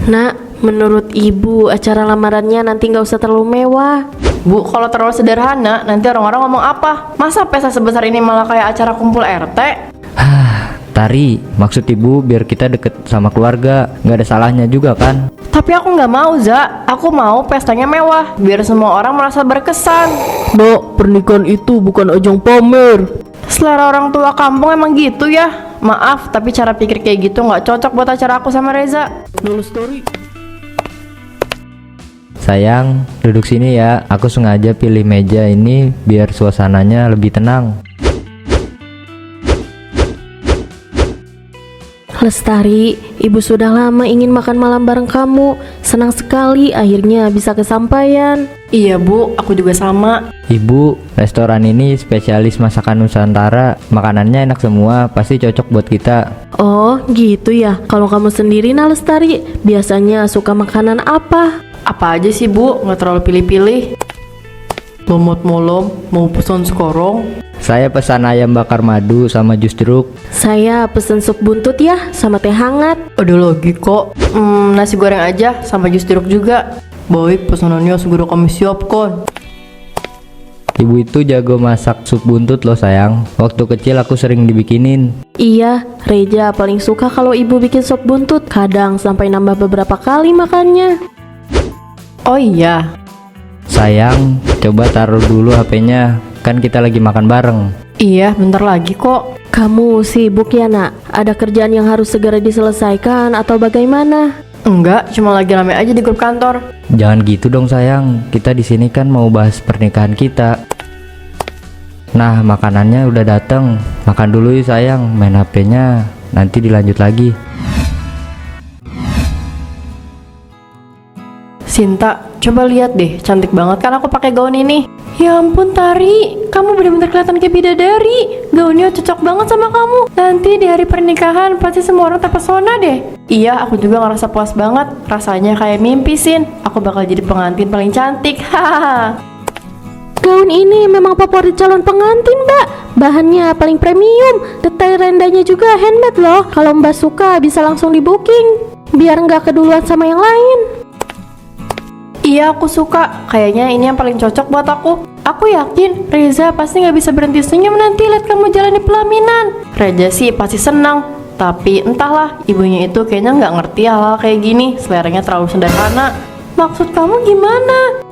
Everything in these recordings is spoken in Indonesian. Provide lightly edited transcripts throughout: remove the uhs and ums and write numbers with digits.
Nak, menurut ibu acara lamarannya nanti nggak usah terlalu mewah. Bu, kalau terlalu sederhana, nanti orang-orang ngomong apa? Masa pesta sebesar ini malah kayak acara kumpul RT? Tari, maksud ibu biar kita deket sama keluarga, nggak ada salahnya juga kan? Tapi aku nggak mau, Za. Aku mau pestanya mewah, biar semua orang merasa berkesan. Nak, pernikahan itu bukan ajang pamer. Selera orang tua kampung emang gitu ya. Maaf, tapi cara pikir kayak gitu nggak cocok buat acara aku sama Reza. Sayang, duduk sini ya. Aku sengaja pilih meja ini biar suasananya lebih tenang. Lestari, ibu sudah lama ingin makan malam bareng kamu. Senang sekali akhirnya bisa kesampaian. Iya Bu, aku juga sama. Ibu, restoran ini spesialis masakan Nusantara. Makanannya enak semua, pasti cocok buat kita. Oh gitu ya. Kalau kamu sendiri nah Lestari, biasanya suka makanan apa? Apa aja sih Bu, nggak terlalu pilih-pilih. Lumut mulum, mau pesan sekorong. Saya pesan ayam bakar madu sama jus jeruk. Saya pesen sup buntut ya, sama teh hangat. Ada lagi kok. Nasi goreng aja sama jus jeruk juga. Baik, pesanannya segera kami siapkan. Ibu itu jago masak sup buntut loh sayang. Waktu kecil aku sering dibikinin. Iya, Reja paling suka kalau ibu bikin sup buntut. Kadang sampai nambah beberapa kali makannya. Oh iya. Sayang, coba taruh dulu HP-nya. Kan kita lagi makan bareng. Iya, bentar lagi kok. Kamu sibuk ya nak? Ada kerjaan yang harus segera diselesaikan atau bagaimana? Enggak, cuma lagi rame aja di grup kantor. Jangan gitu dong sayang. Kita di sini kan mau bahas pernikahan kita. Nah, makanannya udah dateng. Makan dulu ya sayang. Main HP-nya nanti dilanjut lagi. Sinta, coba lihat deh, cantik banget kan aku pakai gaun ini. Ya ampun Tari, kamu benar-benar kelihatan kayak bidadari. Gaunnya cocok banget sama kamu. Nanti di hari pernikahan pasti semua orang terpesona deh. Iya, aku juga ngerasa puas banget. Rasanya kayak mimpi Sin. Aku bakal jadi pengantin paling cantik. Hahaha. Gaun ini memang favorit calon pengantin mbak. Bahannya paling premium. Detail rendahnya juga handmade loh. Kalau mbak suka bisa langsung di booking, biar nggak keduluan sama yang lain. Iya, aku suka. Kayaknya ini yang paling cocok buat aku. Aku yakin Reza pasti nggak bisa berhenti senyum nanti lihat kamu jalani pelaminan. Reza sih pasti senang. Tapi entahlah, ibunya itu kayaknya nggak ngerti hal-hal kayak gini. Seleranya terlalu sederhana. Maksud kamu gimana?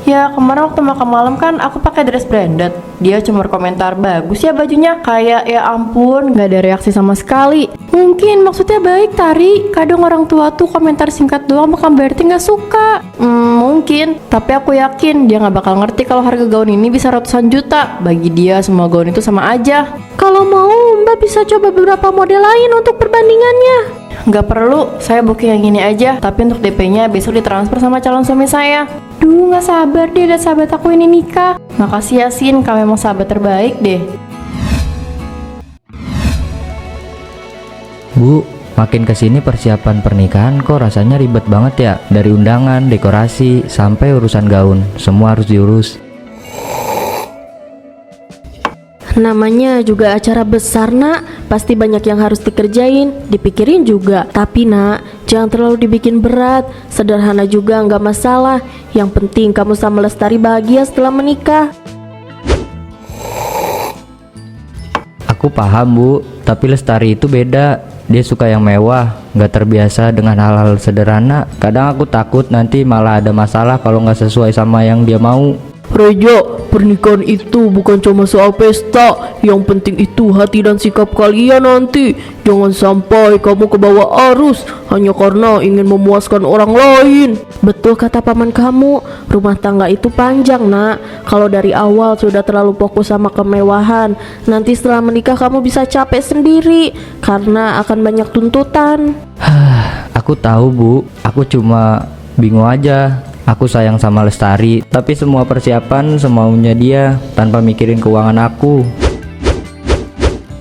Ya, kemarin waktu makan malam kan aku pakai dress branded. Dia cuma komentar bagus ya bajunya. Kayak ya ampun, nggak ada reaksi sama sekali. Mungkin maksudnya baik Tari. Kadang orang tua tuh komentar singkat doang bukan berarti nggak suka. Mungkin. Tapi aku yakin dia nggak bakal ngerti kalau harga gaun ini bisa ratusan juta. Bagi dia semua gaun itu sama aja. Kalau mau mbak bisa coba beberapa model lain untuk perbandingannya. Nggak perlu, saya booking yang ini aja. Tapi untuk DP-nya besok ditransfer sama calon suami saya. Duh, nggak sabar deh lihat sahabat aku ini nikah. Makasih ya Sin, kamu emang sahabat terbaik deh. Bu, makin kesini persiapan pernikahan kok rasanya ribet banget ya. Dari undangan, dekorasi, sampai urusan gaun, semua harus diurus. Namanya juga acara besar nak, pasti banyak yang harus dikerjain, dipikirin juga. Tapi nak, jangan terlalu dibikin berat, sederhana juga nggak masalah. Yang penting kamu sama Lestari bahagia setelah menikah. Aku paham bu, tapi Lestari itu beda. Dia suka yang mewah, nggak terbiasa dengan hal-hal sederhana. Kadang aku takut nanti malah ada masalah kalau nggak sesuai sama yang dia mau. Reja, pernikahan itu bukan cuma soal pesta. Yang penting itu hati dan sikap kalian nanti. Jangan sampai kamu kebawa arus hanya karena ingin memuaskan orang lain. Betul kata paman kamu, rumah tangga itu panjang nak. Kalau dari awal sudah terlalu fokus sama kemewahan, nanti setelah menikah kamu bisa capek sendiri karena akan banyak tuntutan. Aku tahu bu, aku cuma bingung aja. Aku sayang sama Lestari, tapi semua persiapan semaunya dia tanpa mikirin keuangan aku.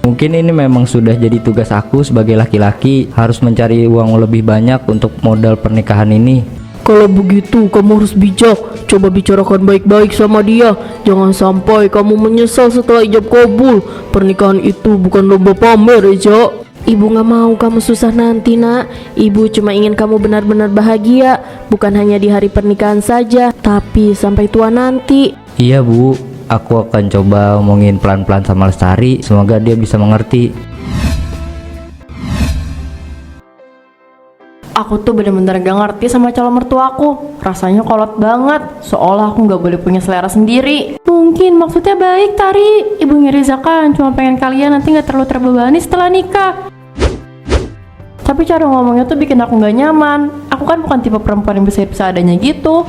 Mungkin ini memang sudah jadi tugas aku sebagai laki-laki, harus mencari uang lebih banyak untuk modal pernikahan ini. Kalau begitu kamu harus bijak. Coba bicarakan baik-baik sama dia. Jangan sampai kamu menyesal setelah ijab kabul. Pernikahan itu bukan lomba pamer Reja. Ibu gak mau kamu susah nanti, nak. Ibu cuma ingin kamu benar-benar bahagia, bukan hanya di hari pernikahan saja, tapi sampai tua nanti. Iya Bu, aku akan coba omongin pelan-pelan sama Lestari, semoga dia bisa mengerti. Aku tuh bener-bener gak ngerti sama calon mertuaku. Rasanya kolot banget, seolah aku gak boleh punya selera sendiri. Mungkin maksudnya baik, Tari. Ibunya Riza kan cuma pengen kalian nanti gak terlalu terbebani setelah nikah. Tapi cara ngomongnya tuh bikin aku gak nyaman. Aku kan bukan tipe perempuan yang bisa adanya gitu.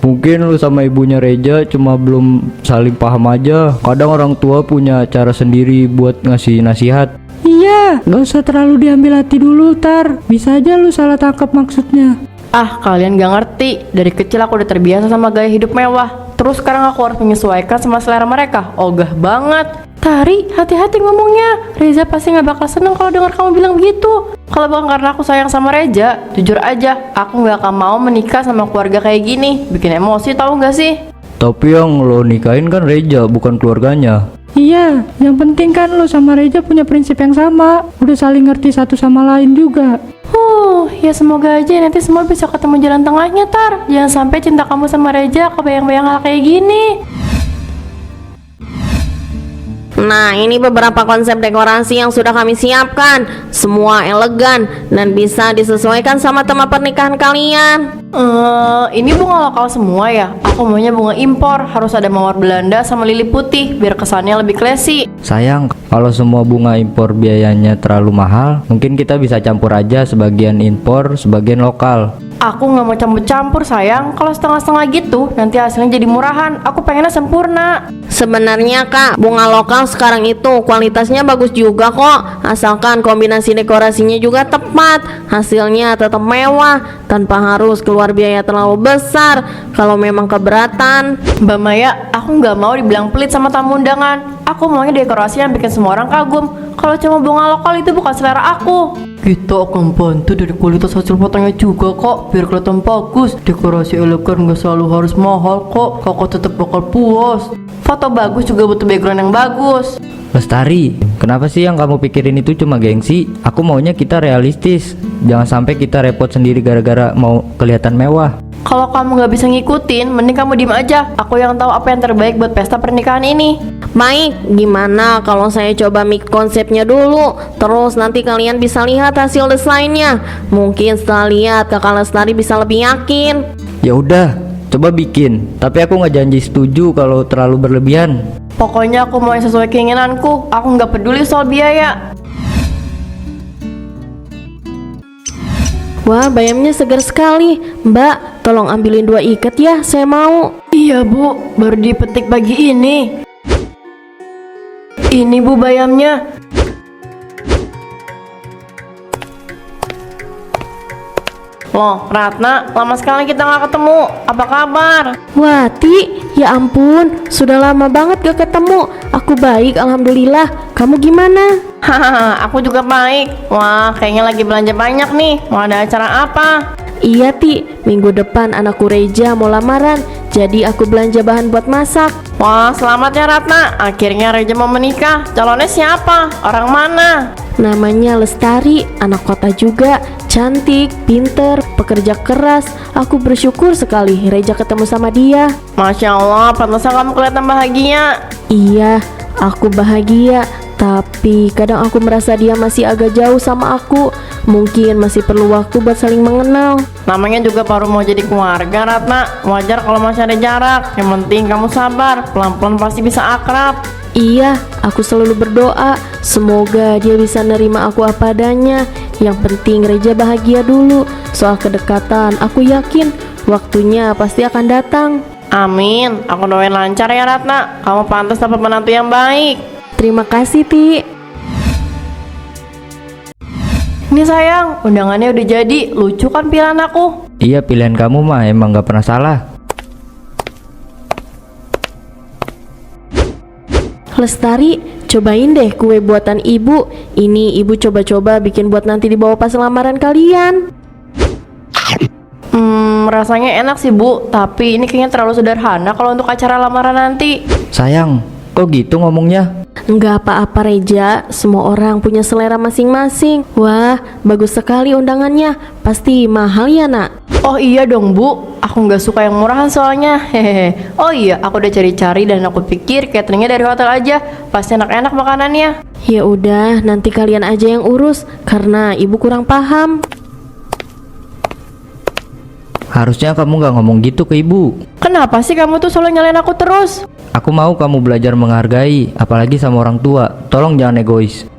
Mungkin lu sama ibunya Reja cuma belum saling paham aja. Kadang orang tua punya cara sendiri buat ngasih nasihat. Iya, gak usah terlalu diambil hati dulu, Tar. Bisa aja lu salah tangkap maksudnya. Ah, kalian gak ngerti. Dari kecil aku udah terbiasa sama gaya hidup mewah. Terus sekarang aku harus menyesuaikan sama selera mereka. Ogah banget. Tari, hati-hati ngomongnya. Reza pasti gak bakal seneng kalau dengar kamu bilang begitu. Kalau bukan karena aku sayang sama Reza, jujur aja, aku gak akan mau menikah sama keluarga kayak gini. Bikin emosi, tahu gak sih? Tapi yang lo nikahin kan Reja, bukan keluarganya. Iya, yang penting kan lo sama Reja punya prinsip yang sama. Udah saling ngerti satu sama lain juga. Ya semoga aja nanti semua bisa ketemu jalan tengahnya, Tar. Jangan sampai cinta kamu sama Reza kebayang-bayang hal kayak gini. Nah, ini beberapa konsep dekorasi yang sudah kami siapkan. Semua elegan dan bisa disesuaikan sama tema pernikahan kalian. Ini bunga lokal semua ya? Aku maunya bunga impor. Harus ada mawar Belanda sama lili putih biar kesannya lebih classy. Sayang, kalau semua bunga impor biayanya terlalu mahal, mungkin kita bisa campur aja, sebagian impor, sebagian lokal. Aku nggak mau campur-campur sayang. Kalau setengah-setengah gitu nanti hasilnya jadi murahan. Aku pengennya sempurna. Sebenarnya Kak, bunga lokal sekarang itu kualitasnya bagus juga kok. Asalkan kombinasi dekorasinya juga tepat, hasilnya tetap mewah tanpa harus keluar biaya terlalu besar. Kalau memang keberatan, Mbak Maya, aku nggak mau dibilang pelit sama tamu undangan. Aku maunya dekorasi yang bikin semua orang kagum. Kalau cuma bunga lokal itu bukan selera aku. Kita akan bantu dari kualitas hasil fotonya juga kok, biar kelihatan bagus. Dekorasi elegan nggak selalu harus mahal kok. Kakak tetap bakal puas. Foto bagus juga butuh background yang bagus. Lestari, kenapa sih yang kamu pikirin itu cuma gengsi? Aku maunya kita realistis. Jangan sampai kita repot sendiri gara-gara mau kelihatan mewah. Kalau kamu nggak bisa ngikutin, mending kamu diem aja. Aku yang tahu apa yang terbaik buat pesta pernikahan ini. baik, gimana kalau saya coba mix konsepnya dulu, terus nanti kalian bisa lihat hasil desainnya. Mungkin setelah lihat Kakak Lestari bisa lebih yakin. Ya udah, coba bikin. Tapi aku nggak janji setuju kalau terlalu berlebihan. Pokoknya aku mau yang sesuai keinginanku. Aku nggak peduli soal biaya. Wah, bayamnya segar sekali. Mbak, tolong ambilin 2 ikat ya, saya mau. Iya bu, baru dipetik pagi ini. Ini bu bayamnya. Loh, Ratna, lama sekali kita nggak ketemu. Apa kabar? Wah, Ti, ya ampun, sudah lama banget gak ketemu. Aku baik, alhamdulillah. Kamu gimana? Hahaha, aku juga baik. Wah, kayaknya lagi belanja banyak nih. Mau ada acara apa? Iya, Ti, minggu depan anakku Reja mau lamaran. Jadi aku belanja bahan buat masak. Wah, selamat ya Ratna. Akhirnya Reja mau menikah. Calonnya siapa? Orang mana? Namanya Lestari, anak kota juga. Cantik, pinter, pekerja keras. Aku bersyukur sekali Reja ketemu sama dia. Masya Allah, pantesan kamu kelihatan bahagia. Iya, aku bahagia. Tapi kadang aku merasa dia masih agak jauh sama aku. Mungkin masih perlu waktu buat saling mengenal. Namanya juga baru mau jadi keluarga Ratna. Wajar kalau masih ada jarak. Yang penting kamu sabar. Pelan-pelan pasti bisa akrab. Iya, aku selalu berdoa semoga dia bisa nerima aku apa adanya. Yang penting Reja bahagia dulu. Soal kedekatan, aku yakin waktunya pasti akan datang. Amin. Aku doain lancar ya Ratna. Kamu pantas dapat menantu yang baik. Terima kasih, Ti. Ini sayang, undangannya udah jadi. Lucu kan pilihan aku? Iya, pilihan kamu mah emang gak pernah salah. Lestari, cobain deh kue buatan ibu. Ini ibu coba-coba bikin buat nanti dibawa pas lamaran kalian. Rasanya enak sih bu. Tapi ini kayaknya terlalu sederhana kalau untuk acara lamaran nanti. Sayang, kok gitu ngomongnya? Enggak apa-apa Reja, semua orang punya selera masing-masing. Wah, bagus sekali undangannya. Pasti mahal ya nak? Oh iya dong Bu, aku nggak suka yang murahan soalnya. Hehehe. Oh iya, aku udah cari-cari dan aku pikir cateringnya dari hotel aja. Pasti enak-enak makanannya. Ya udah, nanti kalian aja yang urus karena ibu kurang paham. Harusnya kamu gak ngomong gitu ke ibu. Kenapa sih kamu tuh selalu nyalain aku terus? Aku mau kamu belajar menghargai, apalagi sama orang tua. Tolong jangan egois.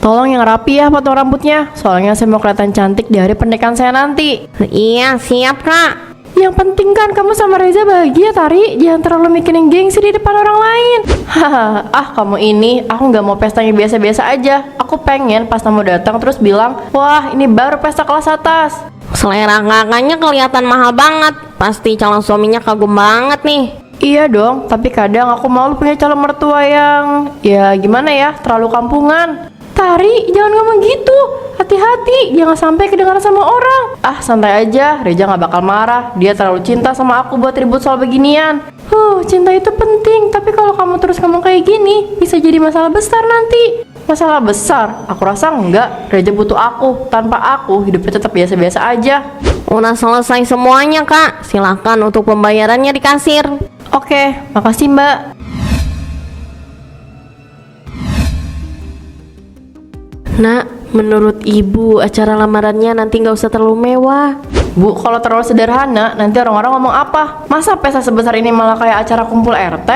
Tolong yang rapi ya potong rambutnya. Soalnya saya mau kelihatan cantik di hari pernikahan saya nanti. Iya, siap kak. Yang penting kan kamu sama Reza bahagia, Tari. Jangan terlalu mikirin gengsi di depan orang lain. Hahaha, kamu ini, aku nggak mau pestanya biasa-biasa aja. Aku pengen pas tamu datang terus bilang, wah ini baru pesta kelas atas. Selera kakaknya kelihatan mahal banget. Pasti calon suaminya kagum banget nih. Iya dong, tapi kadang aku mau punya calon mertua yang, ya gimana ya, terlalu kampungan. Tari, jangan ngomong gitu. Hati-hati, jangan sampai kedengaran sama orang. Ah, santai aja, Reza gak bakal marah. Dia terlalu cinta sama aku buat ribut soal beginian. Cinta itu penting, tapi kalau kamu terus ngomong kayak gini, bisa jadi masalah besar nanti. Masalah besar? Aku rasa enggak. Reza butuh aku. Tanpa aku, hidupnya tetap biasa-biasa aja. Udah selesai semuanya kak. Silahkan untuk pembayarannya di kasir. Oke, makasih Mbak. Nak, menurut ibu acara lamarannya nanti nggak usah terlalu mewah. Bu, kalau terlalu sederhana, nanti orang-orang ngomong apa? Masa pesta sebesar ini malah kayak acara kumpul RT?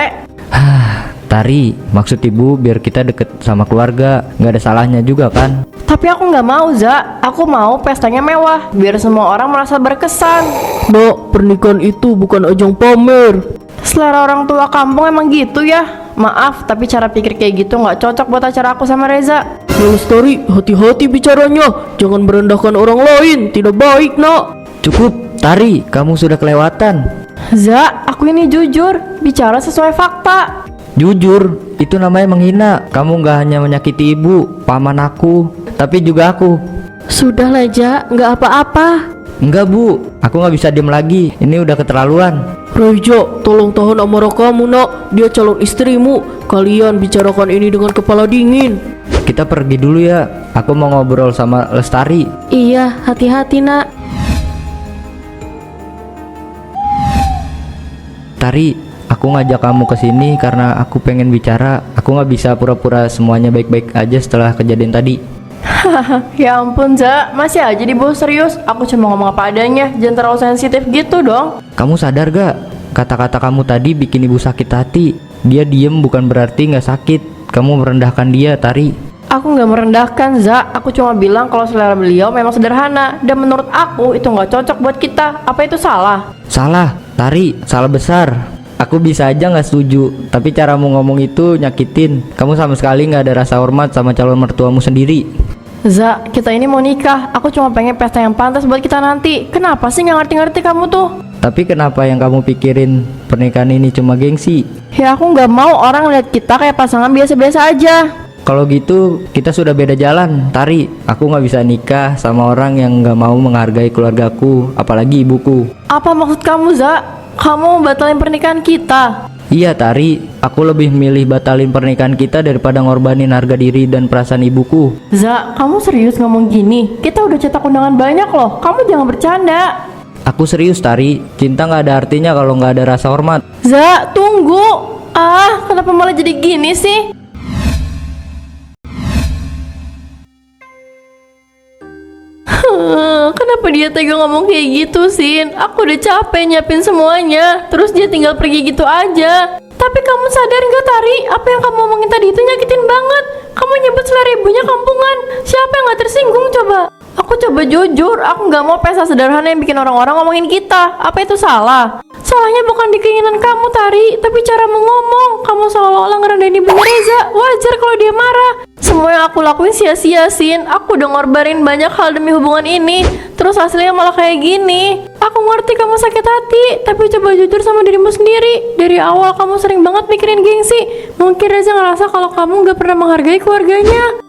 Tari, maksud ibu biar kita deket sama keluarga. Gak ada salahnya juga kan? Tapi aku nggak mau, Za. Aku mau pestanya mewah, biar semua orang merasa berkesan. Nak, pernikahan itu bukan ajang pamer. Selera orang tua kampung emang gitu ya? Maaf, tapi cara pikir kayak gitu nggak cocok buat acara aku sama Reza. Lestari, hati-hati bicaranya. Jangan merendahkan orang lain, tidak baik nak. Cukup, Tari, kamu sudah kelewatan. Za, aku ini jujur, bicara sesuai fakta. Jujur, itu namanya menghina. Kamu gak hanya menyakiti ibu, paman aku, tapi juga aku. Sudah Leja, nggak apa-apa. Enggak bu, aku gak bisa diem lagi. Ini udah keterlaluan. Reja, tolong tahan amarah kamu nak. Dia calon istrimu. Kalian bicarakan ini dengan kepala dingin. Kita pergi dulu ya. Aku mau ngobrol sama Lestari. Iya, hati-hati nak. Tari, aku ngajak kamu ke sini karena aku pengen bicara. Aku nggak bisa pura-pura semuanya baik-baik aja setelah kejadian tadi. Ya ampun, Za, masih aja dibawa serius. Aku cuma ngomong apa adanya, jangan terlalu sensitif gitu dong. Kamu sadar gak? Kata-kata kamu tadi bikin ibu sakit hati. Dia diem bukan berarti nggak sakit. Kamu merendahkan dia, Tari. Aku nggak merendahkan, Za. Aku cuma bilang kalau selera beliau memang sederhana. Dan menurut aku itu nggak cocok buat kita. Apa itu salah? Salah, Tari, salah besar. Aku bisa aja nggak setuju, tapi caramu ngomong itu nyakitin. Kamu sama sekali nggak ada rasa hormat sama calon mertuamu sendiri. Za, kita ini mau nikah. Aku cuma pengen pesta yang pantas buat kita nanti. Kenapa sih nggak ngerti-ngerti kamu tuh? Tapi kenapa yang kamu pikirin pernikahan ini cuma gengsi? Ya aku nggak mau orang lihat kita kayak pasangan biasa-biasa aja. Kalau gitu kita sudah beda jalan, Tari. Aku nggak bisa nikah sama orang yang nggak mau menghargai keluargaku, apalagi ibuku. Apa maksud kamu, Za? Kamu mau batalin pernikahan kita? Iya, Tari. Aku lebih milih batalin pernikahan kita daripada ngorbanin harga diri dan perasaan ibuku. Za, kamu serius ngomong gini? Kita udah cetak undangan banyak loh. Kamu jangan bercanda. Aku serius, Tari. Cinta nggak ada artinya kalau nggak ada rasa hormat. Za, tunggu. Kenapa malah jadi gini sih? Kenapa dia tega ngomong kayak gitu, Sin? Aku udah capek nyiapin semuanya. Terus dia tinggal pergi gitu aja. Tapi kamu sadar gak, Tari? Apa yang kamu omongin tadi itu nyakitin banget. Kamu nyebut selera ibunya kampungan. Siapa yang gak tersinggung coba? Aku coba jujur, aku gak mau pesta sederhana yang bikin orang-orang ngomongin kita. Apa itu salah? Salahnya bukan di keinginan kamu, Tari, tapi cara ngomong. Kamu seolah-olah ngerendahin ibunya Reza. Wajar kalau dia marah. Semua yang aku lakuin sia-sia, Sin. Aku udah ngorbanin banyak hal demi hubungan ini. Terus hasilnya malah kayak gini. Aku ngerti kamu sakit hati, tapi coba jujur sama dirimu sendiri. Dari awal kamu sering banget mikirin gengsi. Mungkin Reza ngerasa kalau kamu gak pernah menghargai keluarganya.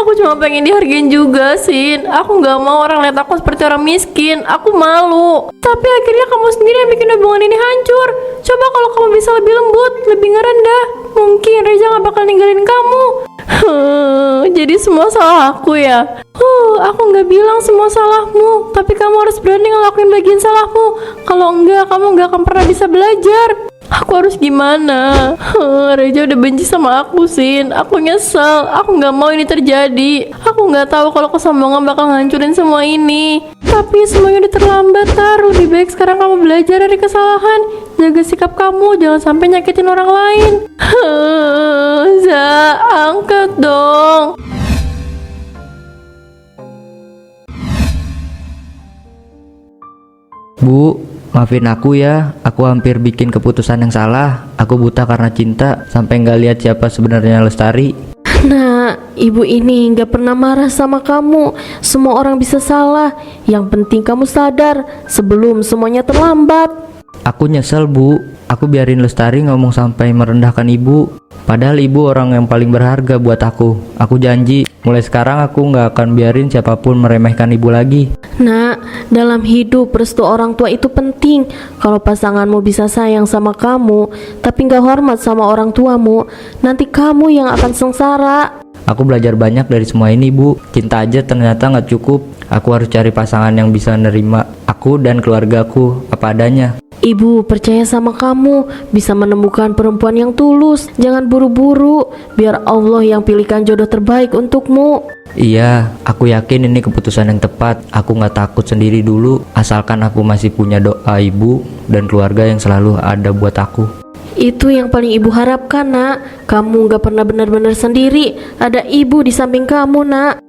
Aku cuma pengen dihargain juga, Sin. Aku gak mau orang lihat aku seperti orang miskin. Aku malu. Tapi akhirnya kamu sendiri yang bikin hubungan ini hancur. Coba kalau kamu bisa lebih lembut, lebih ngerendah, mungkin Reza gak bakal ninggalin kamu. Jadi semua salah aku ya? Aku gak bilang semua salahmu, tapi kamu harus berani ngelakuin bagian salahmu. Kalau enggak, kamu gak akan pernah bisa belajar. Aku harus gimana? Reza udah benci sama aku, Sin. Aku nyesel. Aku gak mau ini terjadi. Aku gak tahu kalau kesombongan bakal ngancurin semua ini. Tapi semuanya udah terlambat, Tar. Lebih baik sekarang kamu belajar dari kesalahan. Jaga sikap kamu, jangan sampai nyakitin orang lain. Za, angkat dong. Bu, maafin aku ya, aku hampir bikin keputusan yang salah. Aku buta karena cinta, sampai nggak lihat siapa sebenarnya Lestari. Nah, ibu ini gak pernah marah sama kamu. Semua orang bisa salah. Yang penting kamu sadar sebelum semuanya terlambat. Aku nyesel bu, aku biarin Lestari ngomong sampai merendahkan ibu. Padahal ibu orang yang paling berharga buat aku. Aku janji, mulai sekarang aku nggak akan biarin siapapun meremehkan ibu lagi. Nah, dalam hidup restu orang tua itu penting. Kalau pasanganmu bisa sayang sama kamu, tapi gak hormat sama orang tuamu, nanti kamu yang akan sengsara. Aku belajar banyak dari semua ini bu. Cinta aja ternyata nggak cukup. Aku harus cari pasangan yang bisa nerima aku dan keluargaku apa adanya. Ibu percaya sama kamu bisa menemukan perempuan yang tulus. Jangan buru-buru, biar Allah yang pilihkan jodoh terbaik untukmu. Iya, aku yakin ini keputusan yang tepat. Aku nggak takut sendiri dulu, asalkan aku masih punya doa ibu dan keluarga yang selalu ada buat aku. Itu yang paling ibu harapkan, nak. Kamu gak pernah benar-benar sendiri. Ada ibu di samping kamu, nak.